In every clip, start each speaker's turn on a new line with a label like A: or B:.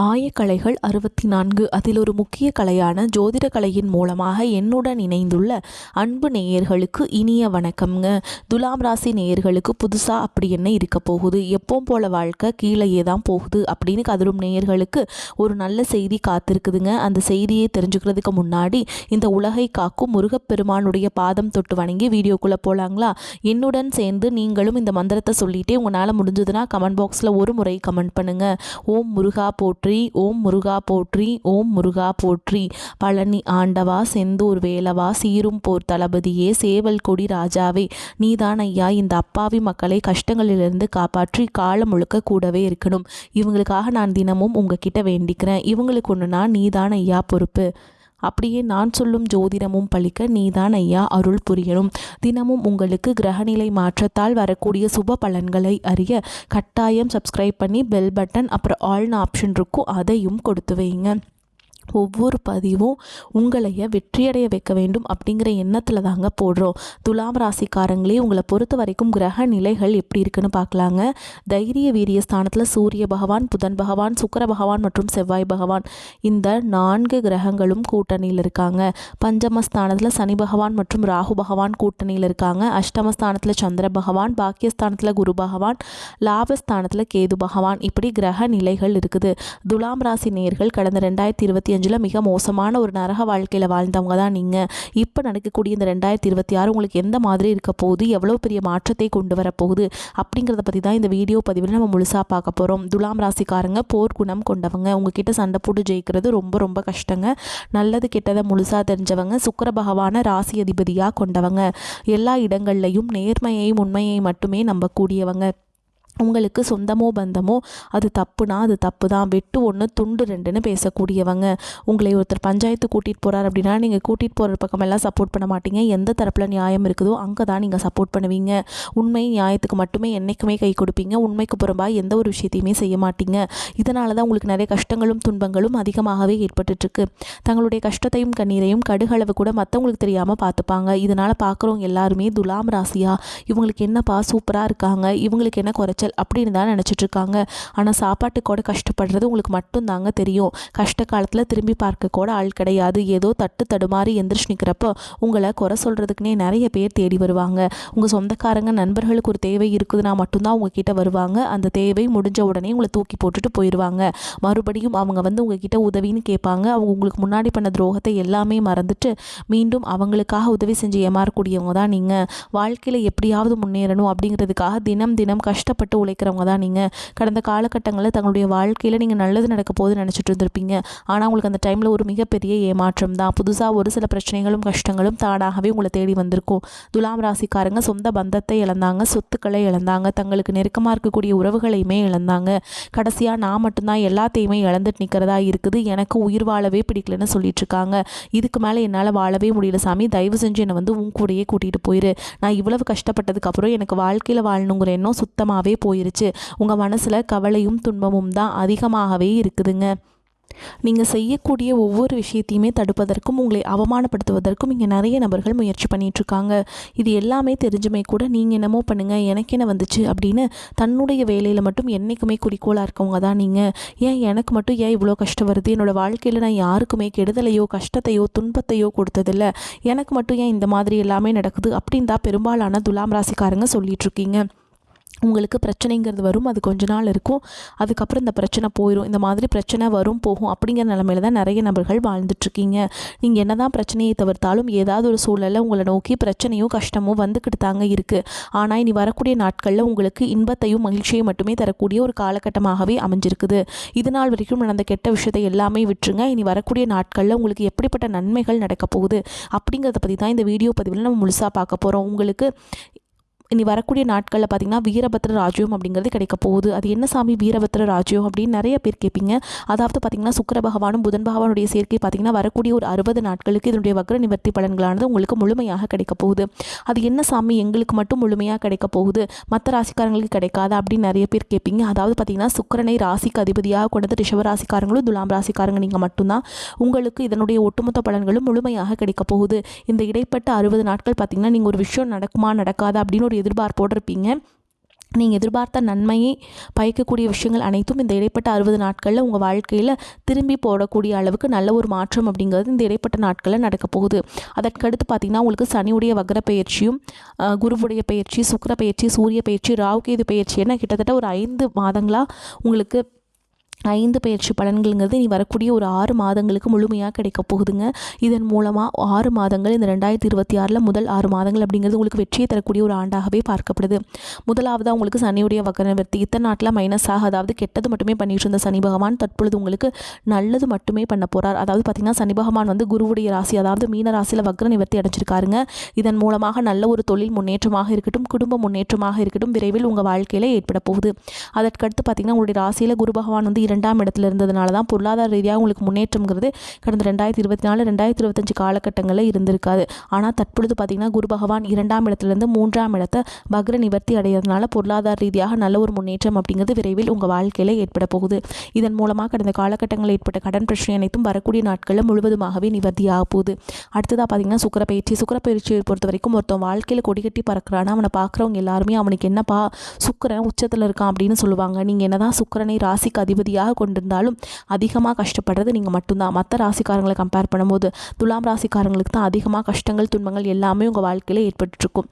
A: ஆயக்கலைகள் 64 அதில் ஒரு முக்கிய கலையான ஜோதிட கலையின் மூலமாக என்னுடன் இணைந்துள்ள அன்பு நேயர்களுக்கு இனிய வணக்கம்ங்க. துலாம் ராசி நேயர்களுக்கு புதுசாக அப்படி என்ன இருக்க போகுது, எப்பவும் போல வாழ்க்கை கீழேயே தான் போகுது அப்படின்னு கதரும் நேயர்களுக்கு ஒரு நல்ல செய்தி காத்திருக்குதுங்க. அந்த செய்தியை தெரிஞ்சுக்கிறதுக்கு முன்னாடி இந்த உலகை காக்கும் முருகப்பெருமானுடைய பாதம் தொட்டு வணங்கி வீடியோக்குள்ளே போகலாங்களா? என்னுடன் சேர்ந்து நீங்களும் இந்த மந்திரத்தை சொல்லிட்டே உங்களால் முடிஞ்சதுன்னா கமெண்ட் பாக்ஸில் ஒரு முறை கமெண்ட் பண்ணுங்கள். ஓம் முருகா போற்றி, ஓம் முருகா போற்றி, ஓம் முருகா போற்றி. பழனி ஆண்டவா, செந்தூர் வேலவா, சீரும் போர் தளபதியே, சேவல் கொடி ராஜாவே, நீதான் ஐயா இந்த அப்பாவி மக்களை கஷ்டங்களிலிருந்து காப்பாற்றி காலம் முழுக்க கூடவே இருக்கணும். இவங்களுக்காக நான் தினமும் உங்ககிட்ட வேண்டிக்கிறேன். இவங்களுக்கு ஒன்றுனா நீதான் ஐயா பொறுப்பு. அப்படியே நான் சொல்லும் ஜோதிடமும் பழிக்க நீதான் ஐயா அருள் புரியணும். தினமும் உங்களுக்கு கிரகநிலை மாற்றத்தால் வரக்கூடிய சுப பலன்களை அறிய கட்டாயம் சப்ஸ்கிரைப் பண்ணி பெல் பட்டன் அப்புறம் ஆல்னு ஆப்ஷன் இருக்கும், அதையும் கொடுத்து வைங்க. ஒவ்வொரு பதிவும் உங்களைய வெற்றியடைய வைக்க வேண்டும் அப்படிங்கிற எண்ணத்தில் தாங்க போடுறோம். துலாம் ராசிக்காரங்களே, உங்களை பொறுத்த வரைக்கும் கிரக நிலைகள் எப்படி இருக்குன்னு பார்க்கலாங்க. தைரிய வீரிய ஸ்தானத்தில் சூரிய பகவான், புதன் பகவான், சுக்கிர பகவான் மற்றும் செவ்வாய் பகவான், இந்த 4 கிரகங்களும் கூட்டணியில் இருக்காங்க. பஞ்சமஸ்தானத்தில் சனி பகவான் மற்றும் ராகு பகவான் கூட்டணியில் இருக்காங்க. அஷ்டமஸ்தானத்தில் சந்திர பகவான், பாக்கியஸ்தானத்தில் குரு பகவான், லாபஸ்தானத்தில் கேது பகவான், இப்படி கிரக நிலைகள் இருக்குது. துலாம் ராசி நேயர்கள் கடந்த 2025 மிக மோசமான ஒரு நரக வாழ்க்கையில் வாழ்ந்தவங்க தான் நீங்கள். இப்போ நடக்கக்கூடிய இந்த 2026 உங்களுக்கு எந்த மாதிரி இருக்க போகுது, எவ்வளோ பெரிய மாற்றத்தை கொண்டு வரப்போகுது அப்படிங்கிறத பற்றி தான் இந்த வீடியோ பதிவில் நம்ம முழுசாக பார்க்க போகிறோம். துலாம் ராசிக்காரங்க போர்க்குணம் கொண்டவங்க. உங்ககிட்ட சண்டை போட்டு ஜெயிக்கிறது ரொம்ப ரொம்ப கஷ்டங்க. நல்லது கெட்டதை முழுசாக தெரிஞ்சவங்க. சுக்கிர பகவானை ராசி அதிபதியாக கொண்டவங்க. எல்லா இடங்கள்லையும் நேர்மையையும் உண்மையை மட்டுமே நம்பக்கூடியவங்க. உங்களுக்கு சொந்தமோ பந்தமோ அது தப்புனா அது தப்பு தான், வெட்டு 1 துண்டு 2ன்னு பேசக்கூடியவங்க. உங்களை ஒருத்தர் பஞ்சாயத்து கூட்டிகிட்டு போகிறார் அப்படின்னா நீங்கள் கூட்டிகிட்டு போகிற பக்கமெல்லாம் சப்போர்ட் பண்ண மாட்டீங்க. எந்த தரப்பில் நியாயம் இருக்குதோ அங்கே தான் நீங்கள் சப்போர்ட் பண்ணுவீங்க. உண்மை நியாயத்துக்கு மட்டுமே என்றைக்குமே கை கொடுப்பீங்க. உண்மைக்கு புறம்பாக எந்த ஒரு விஷயத்தையுமே செய்ய மாட்டீங்க. இதனால தான் உங்களுக்கு நிறைய கஷ்டங்களும் துன்பங்களும் அதிகமாகவே ஏற்பட்டுருக்கு. தங்களுடைய கஷ்டத்தையும் கண்ணீரையும் கடுகளவு கூட மற்றவங்களுக்கு தெரியாமல் பார்த்துப்பாங்க. இதனால் பார்க்குறவங்க எல்லாருமே துலாம் ராசியா, இவங்களுக்கு என்னப்பா சூப்பராக இருக்காங்க, இவங்களுக்கு என்ன குறைச்சல் அப்படின்னு தான் நினச்சிட்டு இருக்காங்க. ஆனால் சாப்பாட்டுக்கூட கஷ்டப்படுறது உங்களுக்கு மட்டும்தாங்க தெரியும். கஷ்ட காலத்தில் திரும்பி பார்க்க கூட ஆள் கிடையாது. ஏதோ தட்டு தடுமாறி எந்திரிச்சு நிற்கிறப்போ உங்களை குறை சொல்கிறதுக்குனே நிறைய பேர் தேடி வருவாங்க. உங்கள் சொந்தக்காரங்க நண்பர்களுக்கு ஒரு தேவை இருக்குதுன்னா மட்டும்தான் உங்ககிட்ட வருவாங்க. அந்த தேவை முடிஞ்ச உடனே உங்களை தூக்கி போட்டுட்டு போயிடுவாங்க. மறுபடியும் அவங்க உங்ககிட்ட உதவின்னு கேட்பாங்க. அவங்க உங்களுக்கு முன்னாடி பண்ண துரோகத்தை எல்லாமே மறந்துட்டு மீண்டும் அவங்களுக்காக உதவி செஞ்சு ஏமாறக்கூடியவங்க தான் நீங்கள். வாழ்க்கையில் எப்படியாவது முன்னேறணும் அப்படிங்கிறதுக்காக தினம் தினம் கஷ்டப்பட்டு உழைக்கிறவங்க தான் நீங்கள். கடந்த காலகட்டங்களில் தங்களுடைய வாழ்க்கையில் நீங்கள் நல்லது நடக்க போது நினச்சிட்டு இருந்திருப்பீங்க. ஆனால் உங்களுக்கு அந்த டைமில் ஒரு மிகப்பெரிய ஏமாற்றம் தான். புதுசாக ஒரு சில பிரச்சனைகளும் கஷ்டங்களும் தானாகவே உங்களை தேடி வந்திருக்கும். துலாம் ராசிக்காரங்க சொந்த பந்தத்தை இழந்தாங்க, சொத்துக்களை இழந்தாங்க, தங்களுக்கு நெருக்கமாக இருக்கக்கூடிய உறவுகளையுமே இழந்தாங்க. கடைசியாக நான் மட்டும்தான் எல்லாத்தையுமே இழந்துட்டு நிற்கிறதா இருக்குது, எனக்கு உயிர் வாழவே பிடிக்கலன்னு சொல்லிட்டு இருக்காங்க. இதுக்கு மேலே என்னால் வாழவே முடியல சாமி, தயவு செஞ்சு என்னை உன் கூடையே கூட்டிகிட்டு போயிரு. நான் இவ்வளவு கஷ்டப்பட்டதுக்கப்புறம் எனக்கு வாழ்க்கையில் வாழணுங்கிற எண்ணம் சுத்தமாகவே போயிருச்சு. உங்கள் மனசில் கவலையும் துன்பமும் தான் அதிகமாகவே இருக்குதுங்க. நீங்கள் செய்யக்கூடிய ஒவ்வொரு விஷயத்தையுமே தடுப்பதற்கும் உங்களை அவமானப்படுத்துவதற்கும் இங்கே நிறைய நபர்கள் முயற்சி பண்ணிகிட்ருக்காங்க. இது எல்லாமே தெரிஞ்சுமே கூட நீங்கள் என்னமோ பண்ணுங்கள், எனக்கு என்ன வந்துச்சு அப்படின்னு தன்னுடைய வேலையில் மட்டும் என்றைக்குமே குறிக்கோளாக இருக்கவங்க தான் நீங்கள். ஏன் எனக்கு மட்டும் ஏன் இவ்வளோ கஷ்டம் வருது, என்னோடய வாழ்க்கையில் நான் யாருக்குமே கெடுதலையோ கஷ்டத்தையோ துன்பத்தையோ கொடுத்ததில்ல, எனக்கு மட்டும் ஏன் இந்த மாதிரி எல்லாமே நடக்குது அப்படின்னு தான் பெரும்பாலான துலாம் ராசிக்காரங்க சொல்லிகிட்ருக்கீங்க. உங்களுக்கு பிரச்சனைங்கிறது வரும், அது கொஞ்ச நாள் இருக்கும், அதுக்கப்புறம் இந்த பிரச்சனை போயிடும். இந்த மாதிரி பிரச்சனை வரும் போகும் அப்படிங்கிற நிலமையில தான் நிறைய நபர்கள் வாழ்ந்துட்டுருக்கீங்க. நீங்கள் என்ன தான் பிரச்சனையை தவிர்த்தாலும் ஏதாவது ஒரு சூழலில் உங்களை நோக்கி பிரச்சனையும் கஷ்டமும் வந்துக்கிட்டு தாங்க இருக்குது. ஆனால் இனி வரக்கூடிய நாட்களில் உங்களுக்கு இன்பத்தையும் மகிழ்ச்சியையும் மட்டுமே தரக்கூடிய ஒரு காலகட்டமாகவே அமைஞ்சிருக்குது. இது நாள் வரைக்கும் நடந்த கெட்ட விஷயத்தை எல்லாமே விட்டுருங்க. இனி வரக்கூடிய நாட்களில் உங்களுக்கு எப்படிப்பட்ட நன்மைகள் நடக்க போகுது அப்படிங்கிறத பற்றி தான் இந்த வீடியோ பதிவில் நம்ம முழுசாக பார்க்க போகிறோம். உங்களுக்கு இனி வரக்கூடிய நாட்களில் பார்த்திங்கன்னா வீரபத்ர ராஜ்யம் அப்படிங்கிறது கிடைக்க போகுது. அது என்ன சாமி வீரபத்ர ராஜ்யம் அப்படின்னு நிறைய பேர் கேட்பீங்க. அதாவது பார்த்திங்கன்னா சுக்கிர பகவானும் புதன் பகவானுடைய சேர்க்கை பார்த்திங்கன்னா வரக்கூடிய ஒரு 60 நாட்களுக்கு இதனுடைய வக்ர நிவர்த்தி பலன்களானது உங்களுக்கு முழுமையாக கிடைக்க போகுது. அது என்ன சாமி எங்களுக்கு மட்டும் முழுமையாக கிடைக்க போகுது, மற்ற ராசிக்காரங்களுக்கு கிடைக்காது அப்படின்னு நிறைய பேர் கேட்பீங்க. அதாவது பார்த்திங்கன்னா சுக்கிரனை ராசிக்கு அதிபதியாக கொண்டது ரிஷப ராசிக்காரங்களும் துலாம் ராசிக்காரங்க நீங்கள் மட்டும்தான். உங்களுக்கு இதனுடைய ஒட்டுமொத்த பலன்களும் முழுமையாக கிடைக்க போகுது. இந்த இடைப்பட்ட 60 நாட்கள் பார்த்திங்கன்னா நீங்கள் ஒரு விஷயம் நடக்குமா நடக்காதா அப்படின்னு ஒரு எதிர்பார்ப்போடு இருப்பீங்க. நீங்கள் எதிர்பார்த்த நன்மையை பயக்கக்கூடிய விஷயங்கள் அனைத்தும் இந்த இடைப்பட்ட 60 நாட்களில் உங்கள் வாழ்க்கையில் திரும்பி போடக்கூடிய அளவுக்கு நல்ல ஒரு மாற்றம் அப்படிங்கிறது இந்த இடைப்பட்ட நாட்களில் நடக்க போகுது. அதற்கடுத்து பார்த்திங்கன்னா உங்களுக்கு சனியுடைய வக்ர பயிற்சியும் குருவுடைய பயிற்சி, சுக்கிர பயிற்சி, சூரிய பயிற்சி, ராகுகேது பயிற்சி என கிட்டத்தட்ட ஒரு 5 மாதங்களாக உங்களுக்கு 5 பயிற்சி பலன்கள்ங்கிறது இனி வரக்கூடிய ஒரு 6 மாதங்களுக்கு முழுமையாக கிடைக்க போகுதுங்க. இதன் மூலமாக 6 மாதங்கள் இந்த 2026 முதல் 6 மாதங்கள் அப்படிங்கிறது உங்களுக்கு வெற்றியை தரக்கூடிய ஒரு ஆண்டாகவே பார்க்கப்படுது. முதலாவதாக உங்களுக்கு சனியுடைய வக்ர நிவர்த்தி. இத்தனை நாட்டில் மைனஸாக, அதாவது கெட்டது மட்டுமே பண்ணிட்டு இருந்த சனி பகவான் தற்பொழுது உங்களுக்கு நல்லது மட்டுமே பண்ண போகிறார். அதாவது பார்த்திங்கன்னா சனி பகவான் வந்து குருவுடைய ராசி, அதாவது மீன ராசியில் வக்ர நிவர்த்தி அடைஞ்சிருக்காருங்க. இதன் மூலமாக நல்ல ஒரு தொழில் முன்னேற்றமாக இருக்கட்டும், குடும்ப முன்னேற்றமாக இருக்கட்டும் விரைவில் உங்கள் வாழ்க்கையில் ஏற்பட போகுது. அதற்கடுத்து பார்த்திங்கன்னா உங்களுடைய ராசியில் குரு பகவான் வந்து 2ஆம் இடத்துல இருந்ததுனால தான் பொருளாதார ரீதியாக உங்களுக்கு முன்னேற்றம்ங்கிறது கடந்த 2024 2025 காலகட்டங்களில் இருந்திருக்காது. ஆனால் தற்பொழுது பார்த்திங்கன்னா குரு பகவான் 2ஆம் இடத்துலேருந்து 3ஆம் இடத்தை வக்ர நிவர்த்தி அடைகிறதுனால பொருளாதார ரீதியாக நல்ல ஒரு முன்னேற்றம் அப்படிங்கிறது விரைவில் உங்கள் வாழ்க்கையில் ஏற்பட போகுது. இதன் மூலமாக கடந்த காலகட்டங்களில் ஏற்பட்ட கடன் பிரச்சனை அனைத்தும் வரக்கூடிய நாட்களில் முழுவதுமாகவே நிவர்த்தியாக போகுது. அடுத்ததாக பார்த்திங்கன்னா சுக்கிர பயிற்சியை பொறுத்த வரைக்கும் ஒருத்தன் வாழ்க்கையில் கொடி கட்டி பறக்கிறான்னா அவனை பார்க்குறவங்க எல்லாருமே அவனுக்கு என்னப்பா சுக்கிரன் உச்சத்தில் இருக்கான் அப்படின்னு சொல்லுவாங்க. நீங்கள் என்னதான் சுக்கிரனை ராசிக்கு அதிபதியாக கொண்டிருந்தாலும் அதிகமாக கஷ்டப்படுறது நீங்கள் மட்டும்தான். மற்ற ராசிக்காரங்களை கம்பேர் பண்ணும்போது துலாம் ராசிக்காரங்களுக்கு தான் அதிகமாக கஷ்டங்கள், துன்பங்கள் எல்லாமே உங்கள் வாழ்க்கையில் ஏற்பட்டுருக்கும்.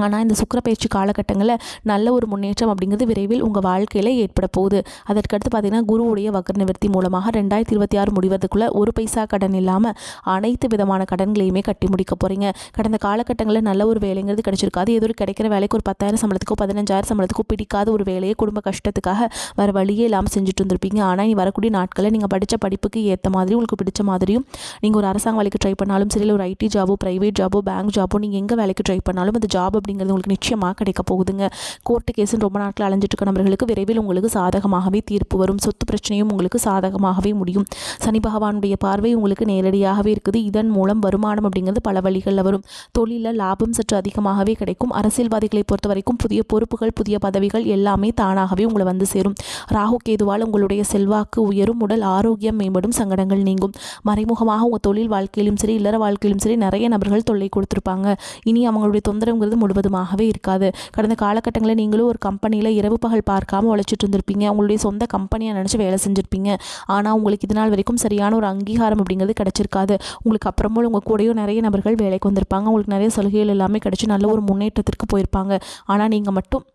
A: ஆனால் இந்த சுக்கிர பயிற்சி காலகட்டங்களில் நல்ல ஒரு முன்னேற்றம் அப்படிங்கிறது விரைவில் உங்கள் வாழ்க்கையில் ஏற்பட போகுது. அதற்கடுத்து பார்த்திங்கன்னா குருவுடைய வக்ர நிவர்த்தி மூலமாக 2026 முடிவதற்குள்ளே ஒரு பைசா கடன் இல்லாமல் அனைத்து விதமான கடன்களையுமே கட்டி முடிக்க போகிறீங்க. கடந்த காலகட்டங்களில் நல்ல ஒரு வேலைங்கிறது கிடைச்சிருக்காது. ஏதோ ஒரு கிடைக்கிற வேலைக்கு ஒரு 10,000 சம்பளத்துக்கோ 15,000 சம்பளத்துக்கோ பிடிக்காத ஒரு வேலையை குடும்ப கஷ்டத்துக்காக வேறு வழியே இல்லாமல் செஞ்சுட்டு இருந்திருப்பீங்க. ஆனால் நீ வரக்கூடிய நாட்களில் நீங்கள் படித்த படிப்புக்கு ஏற்ற மாதிரி உங்களுக்கு பிடிச்ச மாதிரியும் நீங்கள் ஒரு அரசாங்க வேலைக்கு ட்ரை பண்ணாலும் சரி, ஒரு ஐடி ஜாபோ, ப்ரைவேட் ஜாபோ, பேங்க் ஜாபோ, நீங்கள் எங்கே வேலைக்கு ட்ரை பண்ணாலும் அந்த ஜாப் அப்படிங்கிறது உங்களுக்கு நிச்சயமாக கிடைக்க போகுதுங்க. கோர்ட்டு கேஸுன்னு ரொம்ப நாட்கள் அலைஞ்சிட்டு இருக்க நபர்களுக்கு விரைவில் உங்களுக்கு சாதகமாகவே தீர்ப்பு வரும். சொத்து பிரச்சனையும் உங்களுக்கு சாதகமாகவே முடியும். சனி பகவானுடைய பார்வை உங்களுக்கு நேரடியாகவே இருக்குது. இதன் மூலம் வருமானம் அப்படிங்கிறது பல வழிகளில் வரும். தொழிலில் லாபம் சற்று அதிகமாகவே கிடைக்கும். அரசியல்வாதிகளை பொறுத்த வரைக்கும் புதிய பொறுப்புகள், புதிய பதவிகள் எல்லாமே தானாகவே உங்களை வந்து சேரும். ராகு கேதுவால் உங்களுடைய செல்வாக்கு உயரும், உடல் ஆரோக்கியம் மேம்படும், சங்கடங்கள் நீங்கும். மறைமுகமாக உங்கள் தொழில் வாழ்க்கையிலும் சரி, இல்லற வாழ்க்கையிலும் சரி நிறைய நபர்கள் தொல்லை கொடுத்துருப்பாங்க. இனி அவங்களுடைய தொந்தரவுங்கிறது முழுவதுமாகவே இருக்காது. கடந்த காலகட்டங்களில் நீங்களும் ஒரு கம்பெனியில் இரவு பகல் பார்க்காம உழைச்சிட்டு இருந்திருப்பீங்க. உங்களுடைய சொந்த கம்பெனியை நினச்சி வேலை செஞ்சுருப்பீங்க. ஆனால் உங்களுக்கு இது நாள் வரைக்கும் சரியான ஒரு அங்கீகாரம் அப்படிங்கிறது கிடைச்சிருக்காது. உங்களுக்கு அப்புறமும் உங்கள் கூடயும் நிறைய நபர்கள் வேலைக்கு வந்திருப்பாங்க. உங்களுக்கு நிறைய சலுகைகள் எல்லாமே கிடைச்சி நல்ல ஒரு முன்னேற்றத்திற்கு போயிருப்பாங்க. ஆனால் நீங்கள் மட்டும்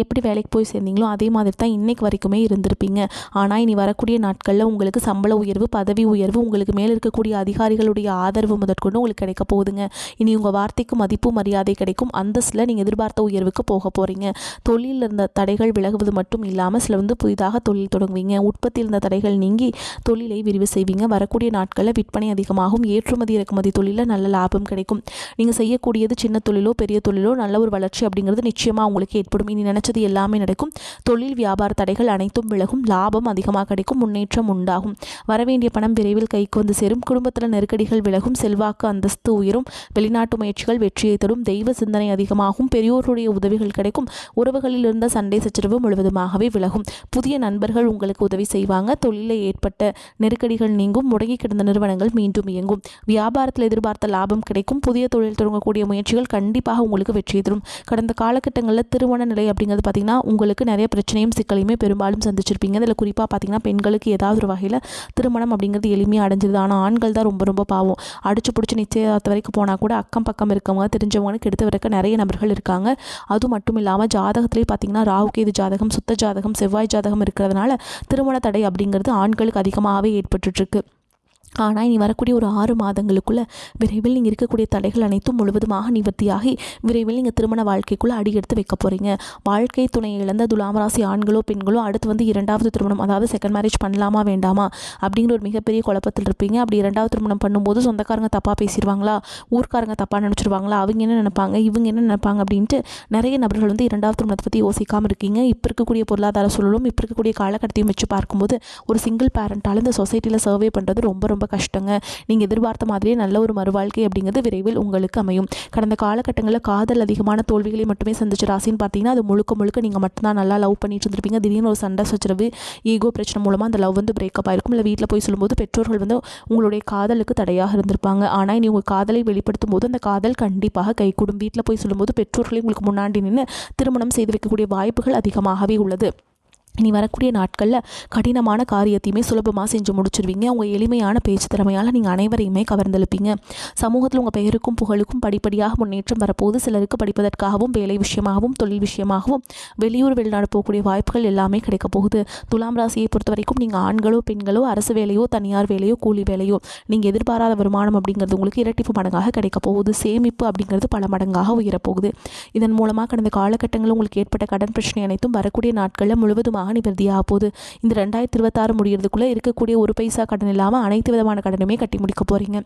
A: எப்படி வேலைக்கு போய் சேர்ந்தீங்களோ அதே மாதிரி தான் இன்றைக்கு வரைக்குமே இருந்திருப்பீங்க. ஆனால் இனி வரக்கூடிய நாட்களில் உங்களுக்கு சம்பள உயர்வு, பதவி உயர்வு, உங்களுக்கு மேலே இருக்கக்கூடிய அதிகாரிகளுடைய ஆதரவு முதற்கொண்டு உங்களுக்கு கிடைக்க போகுதுங்க. இனி உங்கள் வார்த்தைக்கு மதிப்பு மரியாதை கிடைக்கும். அந்தஸ்தில் நீங்கள் எதிர்பார்த்த உயர்வுக்கு போக போகிறீங்க. தொழிலில் இருந்த தடைகள் விலகுவது மட்டும் இல்லாமல் சில புதிதாக தொழில் தொடங்குவீங்க. உற்பத்தியில் இருந்த தடைகள் நீங்கி தொழிலை விரிவு செய்வீங்க. வரக்கூடிய நாட்களில் விற்பனை அதிகமாகும். ஏற்றுமதி இறக்குமதி தொழிலில் நல்ல லாபம் கிடைக்கும். நீங்கள் செய்யக்கூடியது சின்ன தொழிலோ பெரிய தொழிலோ நல்ல ஒரு வளர்ச்சி அப்படிங்கிறது நிச்சயமாக உங்களுக்கு ஏற்படும். இனி நினச்சது எல்லாமே நடக்கும். தொழில் வியாபார தடைகள் அனைத்தும் விலகும். லாபம் அதிகமாக கிடைக்கும். முன்னேற்றம் உண்டாகும். வரவேண்டிய பணம் விரைவில் கைக்கு வந்து சேரும். குடும்பத்தில் நெருக்கடிகள் விலகும். செல்வாக்கு அந்தஸ்து உயரும். வெளிநாட்டு முயற்சிகள் வெற்றியை தரும். தெய்வ சிந்தனை அதிகமாகும். பெரியோருடைய உதவிகள் கிடைக்கும். உறவுகளில் இருந்த சண்டை சச்சரவு முழுவதுமாகவே விலகும். புதிய நண்பர்கள் உங்களுக்கு உதவி செய்வாங்க. தொழிலில் ஏற்பட்ட நெருக்கடிகள் நீங்கும். முடங்கி கிடந்த நிறுவனங்கள் மீண்டும் இயங்கும். வியாபாரத்தில் எதிர்பார்த்த லாபம் கிடைக்கும். புதிய தொழில் தொடங்கக்கூடிய முயற்சிகள் கண்டிப்பாக உங்களுக்கு வெற்றியை தரும். கடந்த காலகட்டங்களில் திருமண நிலை அப்படிங்கிறது பார்த்தீங்கன்னா உங்களுக்கு நிறைய பிரச்சனையும் சிக்கலையுமே பெரும்பாலும் சந்திச்சிருப்பீங்க. இதில் குறிப்பாக பார்த்தீங்கன்னா பெண்களுக்கு ஏதாவது ஒரு வகையில் திருமணம் அப்படிங்கிறது எளிமையாக அடைஞ்சிருது. ஆனால் ஆண்கள் தான் ரொம்ப பாவம். அடிச்சு பிடிச்சி நிச்சயதார்த்த வரைக்கும் போனால் கூட அக்கம் பக்கம் இருக்கவங்க, தெரிஞ்சவங்கன்னு கெடுத்து வரைக்கும் நிறைய நபர்கள் இருக்காங்க. அது மட்டும் இல்லாமல் ஜாதகத்திலே பார்த்தீங்கன்னா ராகு கேது ஜாதகம், சுத்த ஜாதகம், செவ்வாய் ஜாதகம் இருக்கிறதுனால திருமண தடை அப்படிங்கிறது ஆண்களுக்கு அதிகமாகவே ஏற்பட்டுருக்கு. ஆனால் இனி வரக்கூடிய ஒரு 6 மாதங்களுக்குள்ளே விரைவில் நீங்கள் இருக்கக்கூடிய தடைகள் அனைத்தும் முழுவதுமாக நிவர்த்தியாகி விரைவில் நீங்கள் திருமண வாழ்க்கைக்குள்ளே அடி எடுத்து வைக்க போகிறீங்க. வாழ்க்கை துணையை இழந்த துலாம் ராசி ஆண்களோ பெண்களோ அடுத்து 2வது திருமணம், அதாவது செகண்ட் மேரேஜ் பண்ணலாமா வேண்டாமா அப்படிங்கிற ஒரு மிகப்பெரிய குழப்பத்தில் இருப்பீங்க. அப்படி 2வது திருமணம் பண்ணும்போது சொந்தக்காரங்க தப்பாக பேசிடுவாங்களா, ஊர்க்காரங்க தப்பாக நினச்சிருவாங்களா, அவங்க என்ன நினைப்பாங்க, இவங்க என்ன நினைப்பாங்க அப்படின்ட்டு நிறைய நபர்கள் 2வது திருமணத்தை பற்றி யோசிக்காமல் இருக்கீங்க. இப்போ இருக்கக்கூடிய பொருளாதார சூழலும் இப்போ இருக்கக்கூடிய காலகட்டத்தையும் வச்சு பார்க்கும்போது ஒரு சிங்கிள் பேரண்டால் இந்த சொசைட்டியில் சர்வே பண்ணுறது ரொம்ப ரொம்ப கஷ்டங்க. நீங்கள் எதிர்பார்த்த மாதிரியே நல்ல ஒரு மறுவாழ்க்கை அப்படிங்கிறது விரைவில் உங்களுக்கு அமையும். கடந்த காலகட்டங்களில் காதல் அதிகமான தோல்விகளை மட்டுமே சந்திச்ச ராசின்னு பார்த்தீங்கன்னா அது முழுக்க நீங்கள் மட்டும்தான் நல்லா லவ் பண்ணிட்டு இருந்திருப்பீங்க. திடீர்னு ஒரு சண்டை சச்சரவு ஈகோ பிரச்சனை மூலமாக அந்த லவ் வந்து பிரேக்கப் ஆயிருக்கும். இல்லை வீட்டில் போய் சொல்லும்போது பெற்றோர்கள் வந்து உங்களுடைய காதலுக்கு தடையாக இருந்திருப்பாங்க. ஆனால் இனி உங்கள் காதலை வெளிப்படுத்தும் போது அந்த காதல் கண்டிப்பாக கைகூடும். வீட்டில் போய் சொல்லும்போது பெற்றோர்களை உங்களுக்கு முன்னாடி நின்று திருமணம் செய்து வைக்கக்கூடிய வாய்ப்புகள் அதிகமாகவே உள்ளது. இனி வரக்கூடிய நாட்களில் கடினமான காரியத்தையுமே சுலபமாக செஞ்சு முடிச்சிருவீங்க. உங்கள் எளிமையான பேச்சு திறமையால் நீங்கள் அனைவரையுமே கவர்ந்தெழுப்பீங்க. சமூகத்தில் உங்கள் பெயருக்கும் புகழுக்கும் படிப்படியாக முன்னேற்றம் வரப்போது. சிலருக்கு படிப்பதற்காகவும் வேலை விஷயமாகவும் தொழில் விஷயமாகவும் வெளியூர் வெளிநாடு போகக்கூடிய வாய்ப்புகள் எல்லாமே கிடைக்க போகுது. துலாம் ராசியை பொறுத்த வரைக்கும் நீங்கள் ஆண்களோ பெண்களோ அரசு வேலையோ தனியார் வேலையோ கூலி வேலையோ நீங்கள் எதிர்பாராத வருமானம் அப்படிங்கிறது உங்களுக்கு இரட்டிப்பு மடங்காக கிடைக்க போகுது. சேமிப்பு அப்படிங்கிறது பல மடங்காக உயரப்போகுது. இதன் மூலமாக கடந்த காலகட்டங்களில் உங்களுக்கு ஏற்பட்ட கடன் பிரச்சனை அனைத்தும் வரக்கூடிய நாட்களில் முழுவதுமாக நிவர்த்தியாக போகுது. இந்த 2026 முடியறதுக்குள்ளே இருக்கக்கூடிய ஒரு பைசா கடன் இல்லாமல் அனைத்து விதமான கடனுமே கட்டி முடிக்க போகிறீங்க.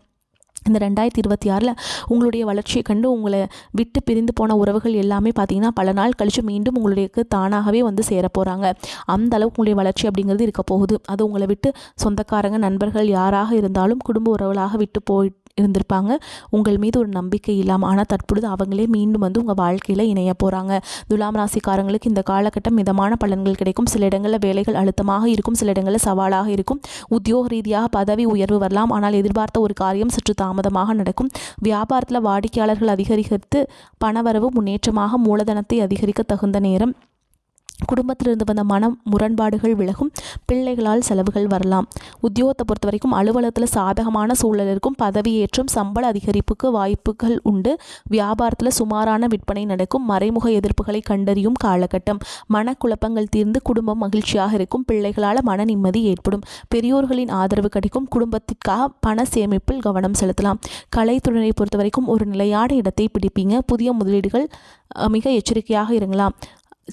A: இந்த 2026 உங்களுடைய வளர்ச்சியை கண்டு உங்களை விட்டு பிரிந்து போன உறவுகள் எல்லாமே பார்த்தீங்கன்னா பல நாள் கழித்து மீண்டும் உங்களுடைய தானாகவே வந்து சேர போகிறாங்க. அந்த அளவுக்கு உங்களுடைய வளர்ச்சி அப்படிங்கிறது இருக்க போகுது. அது உங்களை விட்டு சொந்தக்காரங்க நண்பர்கள் யாராக இருந்தாலும் குடும்ப உறவுகளாக விட்டு போய் இருந்திருப்பாங்க. உங்கள் மீது ஒரு நம்பிக்கை இல்லாமல், ஆனால் தற்பொழுது அவங்களே மீண்டும் வந்து உங்கள் வாழ்க்கையில் இணைய போகிறாங்க. துலாம் ராசிக்காரங்களுக்கு இந்த காலகட்டம் மிதமான பலன்கள் கிடைக்கும். சில இடங்களில் வேலைகள் அழுத்தமாக இருக்கும், சில இடங்களில் சவாலாக இருக்கும். உத்தியோக ரீதியாக பதவி உயர்வு வரலாம், ஆனால் எதிர்பார்த்த ஒரு காரியம் சற்று தாமதமாக நடக்கும். வியாபாரத்தில் வாடிக்கையாளர்கள் அதிகரித்து பணவரவு முன்னேற்றமாக மூலதனத்தை அதிகரிக்க தகுந்த நேரம். குடும்பத்திலிருந்து வந்த முரண்பாடுகள் விலகும். பிள்ளைகளால் செலவுகள் வரலாம். உத்தியோகத்தை பொறுத்த வரைக்கும் அலுவலகத்தில் சாதகமான சூழல் இருக்கும். பதவியேற்றம் சம்பள அதிகரிப்புக்கு வாய்ப்புகள் உண்டு. வியாபாரத்தில் சுமாரான விற்பனை நடக்கும். மறைமுக எதிர்ப்புகளை கண்டறியும் காலகட்டம். மனக்குழப்பங்கள் தீர்ந்து குடும்பம் மகிழ்ச்சியாக இருக்கும். பிள்ளைகளால் மன நிம்மதி ஏற்படும். பெரியோர்களின் ஆதரவு கிடைக்கும். குடும்பத்திற்காக பண சேமிப்பில் கவனம் செலுத்தலாம். கலைத்துறையை பொறுத்த வரைக்கும் ஒரு நிலையான இடத்தை பிடிப்பீங்க. புதிய முதலீடுகள் மிக எச்சரிக்கையாக இருங்கலாம்.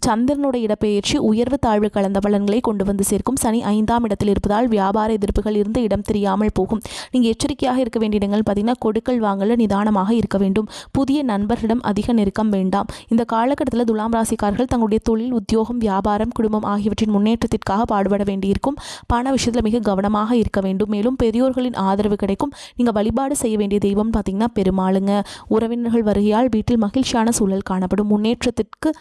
A: சந்திரனுடைய இடப்பெயர்ச்சி உயர்வு தாழ்வு கலந்த பலன்களை கொண்டு வந்து சேர்க்கும். சனி 5ஆம் இடத்தில் இருப்பதால் வியாபார எதிர்ப்புகள் இருந்து இடம் தெரியாமல் போகும். நீங்கள் எச்சரிக்கையாக இருக்க வேண்டிய இடங்கள் பார்த்தீங்கன்னா கொடுக்கல் வாங்கல நிதானமாக இருக்க வேண்டும். புதிய நண்பர்களிடம் அதிக நெருக்கம் வேண்டாம். இந்த காலகட்டத்தில் துலாம் ராசிக்காரர்கள் தங்களுடைய தொழில் உத்தியோகம் வியாபாரம் குடும்பம் ஆகியவற்றின் முன்னேற்றத்திற்காக பாடுபட வேண்டியிருக்கும். பண விஷயத்தில் மிக கவனமாக இருக்க வேண்டும். மேலும் பெரியோர்களின் ஆதரவு கிடைக்கும். நீங்கள் வழிபாடு செய்ய வேண்டிய தெய்வம் பார்த்தீங்கன்னா பெருமாளுங்க. உறவினர்கள் வருகையால் வீட்டில் மகிழ்ச்சியான சூழல் காணப்படும். முன்னேற்றத்திற்கு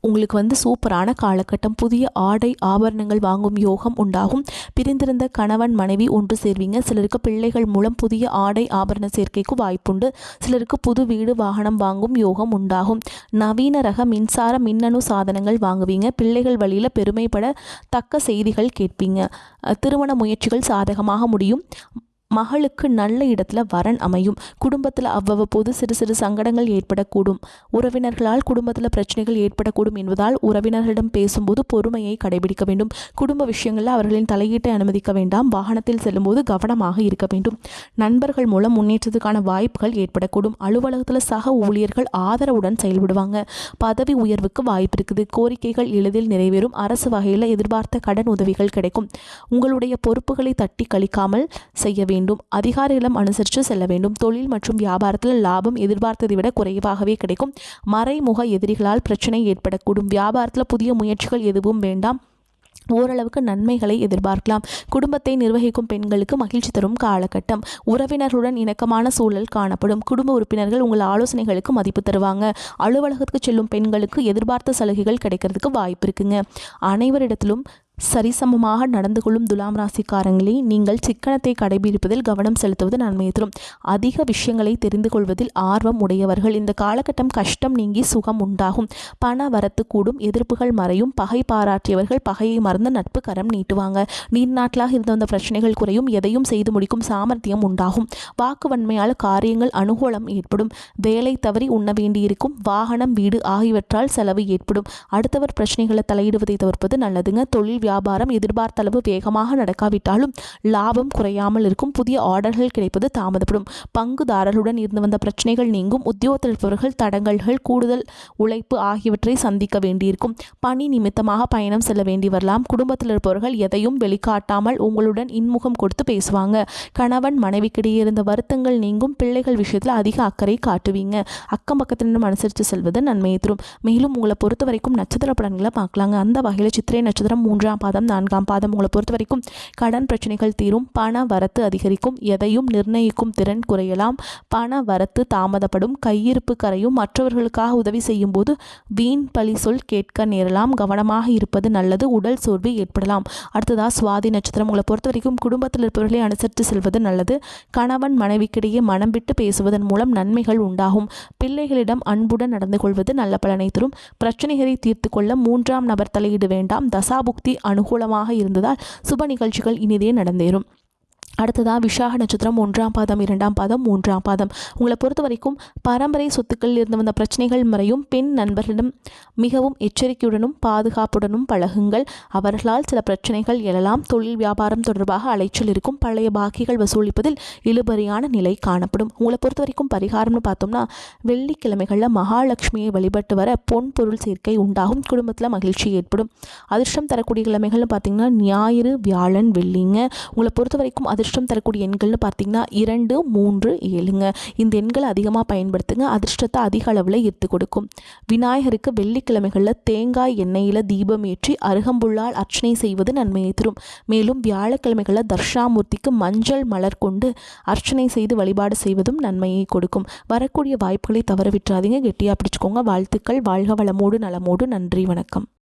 A: உங்களுக்கு வந்து சூப்பரான காலகட்டம். புதிய ஆடை ஆபரணங்கள் வாங்கும் யோகம் உண்டாகும். பிரிந்திருந்த கணவன் மனைவி ஒன்று சேர்வீங்க. சிலருக்கு பிள்ளைகள் மூலம் புதிய ஆடை ஆபரண சேர்க்கைக்கு வாய்ப்புண்டு. சிலருக்கு புது வீடு வாகனம் வாங்கும் யோகம் உண்டாகும். நவீன ரக மின்சார மின்னணு சாதனங்கள் வாங்குவீங்க. பிள்ளைகள் வழியில் பெருமைப்பட தக்க செய்திகள் கேட்பீங்க. திருமண முயற்சிகள் சாதகமாக முடியும். மகளுக்கு நல்ல இடத்துல வரன் அமையும். குடும்பத்தில் அவ்வப்போது சிறு சிறு சங்கடங்கள் ஏற்படக்கூடும். உறவினர்களால் குடும்பத்தில் பிரச்சனைகள் ஏற்படக்கூடும் என்பதால் உறவினர்களிடம் பேசும்போது பொறுமையை கடைபிடிக்க வேண்டும். குடும்ப விஷயங்களில் அவர்களின் தலையீட்டை அனுமதிக்க வேண்டாம். வாகனத்தில் செல்லும்போது கவனமாக இருக்க வேண்டும். நண்பர்கள் மூலம் முன்னேற்றத்துக்கான வாய்ப்புகள் ஏற்படக்கூடும். அலுவலகத்தில் சக ஊழியர்கள் ஆதரவுடன் செயல்படுவாங்க. பதவி உயர்வுக்கு வாய்ப்பு இருக்குது. கோரிக்கைகள் எளிதில் நிறைவேறும். அரசு வகையில் எதிர்பார்த்த கடன் உதவிகள் கிடைக்கும். உங்களுடைய பொறுப்புகளை தட்டி கழிக்காமல் செய்ய வேண்டும். அதிகாரிகளிடம் அனுசரித்து செல்ல வேண்டும். தொழில் மற்றும் வியாபாரத்தில் லாபம் எதிர்பார்த்ததை விட குறைவாகவே கிடைக்கும். மறைமுக எதிரிகளால் பிரச்சனை ஏற்படக்கூடும். வியாபாரத்தில் புதிய முயற்சிகள் எதுவும் வேண்டாம். ஓரளவுக்கு நன்மைகளை எதிர்பார்க்கலாம். குடும்பத்தை நிர்வகிக்கும் பெண்களுக்கு மகிழ்ச்சி தரும் காலகட்டம். உறவினர்களுடன் இணக்கமான சூழல் காணப்படும். குடும்ப உறுப்பினர்கள் உங்கள் ஆலோசனைகளுக்கு மதிப்பு தருவாங்க. அலுவலகத்துக்கு செல்லும் பெண்களுக்கு எதிர்பார்த்த சலுகைகள் கிடைக்கிறதுக்கு வாய்ப்பு இருக்குங்க. அனைவரிடத்திலும் சரிசமமாக நடந்து கொள்ளும் துலாம் ராசிக்காரங்களே, நீங்கள் சிக்கனத்தை கடைபிடிப்பதில் கவனம் செலுத்துவது நன்மை தரும். அதிக விஷயங்களை தெரிந்து கொள்வதில் ஆர்வம் உடையவர்கள். இந்த காலகட்டம் கஷ்டம் நீங்கி சுகம் உண்டாகும். பண வரத்து கூடும். எதிர்ப்புகள் மறையும். பகை பாராட்டியவர்கள் பகையை மறந்து நட்பு கரம் நீட்டுவாங்க. நீர்நாட்களாக இருந்த வந்த பிரச்சனைகள் குறையும். எதையும் செய்து முடிக்கும் சாமர்த்தியம் உண்டாகும். வாக்கு வன்மையால் காரியங்கள் அனுகூலம் ஏற்படும். வேலை தவறி உண்ண வேண்டியிருக்கும். வாகனம் வீடு ஆகியவற்றால் செலவு ஏற்படும். அடுத்தவர் பிரச்சனைகளை தலையிடுவதை தவிர்ப்பது நல்லதுங்க. தொழில் வியாபாரம் எதிர்பார்த்த அளவு வேகமாக நடக்காவிட்டாலும் லாபம் குறையாமல் இருக்கும். புதிய ஆர்டர்கள் கிடைப்பது தாமதப்படும். பங்குதாரர்களுடன் இருந்து வந்த பிரச்சனைகள் நீங்கும். உத்தியோகத்தில் இருப்பவர்கள் தடங்கல்கள் கூடுதல் உழைப்பு ஆகியவற்றை சந்திக்க வேண்டியிருக்கும். பணி நிமித்தமாக பயணம் செல்ல வேண்டி வரலாம். குடும்பத்தில் இருப்பவர்கள் எதையும் வெளிக்காட்டாமல் உங்களுடன் இன்முகம் கொடுத்து பேசுவாங்க. கணவன் மனைவிக்கிடையே இருந்த வருத்தங்கள் நீங்கும். பிள்ளைகள் விஷயத்தில் அதிக அக்கறை காட்டுவீங்க. அக்கம் பக்கத்தினரும் அனுசரித்து செல்வது நன்மையை தரும். மேலும் உங்களை பொறுத்த வரைக்கும் நட்சத்திர பலன்களை பார்க்கலாங்க. அந்த வகையில் சித்திரை நட்சத்திரம் 3ஆம் 3ஆம் பாதம் 4ஆம் பாதம். உங்களை பொறுத்த வரைக்கும் கடன் பிரச்சனைகள் தீரும், பண வரத்து அதிகரிக்கும், எதையும் நிர்ணயிக்கும் திறன் குறையலாம், பண வரத்து தாமதப்படும், கையிருப்பு கரையும், மற்றவர்களுக்காக உதவி செய்யும் போது வீண் பழி சொல் கேட்க நேரலாம், கவனமாக இருப்பது நல்லது, உடல் சோர்வு ஏற்படலாம். அடுத்ததா சுவாதி நட்சத்திரம். உங்களை பொறுத்த வரைக்கும் குடும்பத்தில் இருப்பவர்களை அனுசரித்து செல்வது நல்லது. கணவன் மனைவிக்கிடையே மனம் விட்டு பேசுவதன் மூலம் நன்மைகள் உண்டாகும். பிள்ளைகளிடம் அன்புடன் நடந்து கொள்வது நல்ல பலனை தரும். பிரச்சனைகளை தீர்த்து கொள்ள 3ஆம் நபர் தலையீடு வேண்டாம். தசாபுக்தி அனுகூலமாக இருந்ததால் சுப நிகழ்ச்சிகள் இனிதே நடந்தேறும். அடுத்ததாக விசாக நட்சத்திரம் 1ஆம் பாதம் 2ஆம் பாதம் 3ஆம் பாதம். உங்களை பொறுத்த வரைக்கும் பரம்பரை சொத்துக்களில் இருந்து வந்த பிரச்சனைகள் முறையும், பெண் நண்பர்களிடம் மிகவும் எச்சரிக்கையுடனும் பாதுகாப்புடனும் பழகுங்கள். அவர்களால் சில பிரச்சனைகள் எழலாம். தொழில் வியாபாரம் தொடர்பாக அலைச்சல் இருக்கும். பழைய பாக்கிகள் வசூலிப்பதில் இழுபறியான நிலை காணப்படும். உங்களை பொறுத்த வரைக்கும் பரிகாரம்னு பார்த்தோம்னா வெள்ளிக்கிழமைகளில் மகாலட்சுமியை வழிபட்டு வர பொன் பொருள் சேர்க்கை உண்டாகும். குடும்பத்தில் மகிழ்ச்சி ஏற்படும். அதிர்ஷ்டம் தரக்கூடிய கிழமைகள்னு பார்த்தீங்கன்னா ஞாயிறு, வியாழன், வெள்ளிங்க. உங்களை பொறுத்த வரைக்கும் அதிர்ஷ்டம் தரக்கூடிய எண்கள்னு பார்த்தீங்கன்னா 2, 3, 7ங்க. இந்த எண்களை அதிகமாக பயன்படுத்துங்க. அதிர்ஷ்டத்தை அதிக அளவில் ஈர்த்து கொடுக்கும். விநாயகருக்கு வெள்ளிக்கிழமைகளில் தேங்காய் எண்ணெயில் தீபம் ஏற்றி அருகம்புல்லால் அர்ச்சனை செய்வது நன்மையை தரும். மேலும் வியாழக்கிழமைகளில் தர்ஷாமூர்த்திக்கு மஞ்சள் மலர் கொண்டு அர்ச்சனை செய்து வழிபாடு செய்வதும் நன்மையை கொடுக்கும். வரக்கூடிய வாய்ப்புகளை தவற விட்டுறாதீங்க. கெட்டியாக பிடிச்சுக்கோங்க. வாழ்த்துக்கள். வாழ்க வளமோடு நலமோடு. நன்றி, வணக்கம்.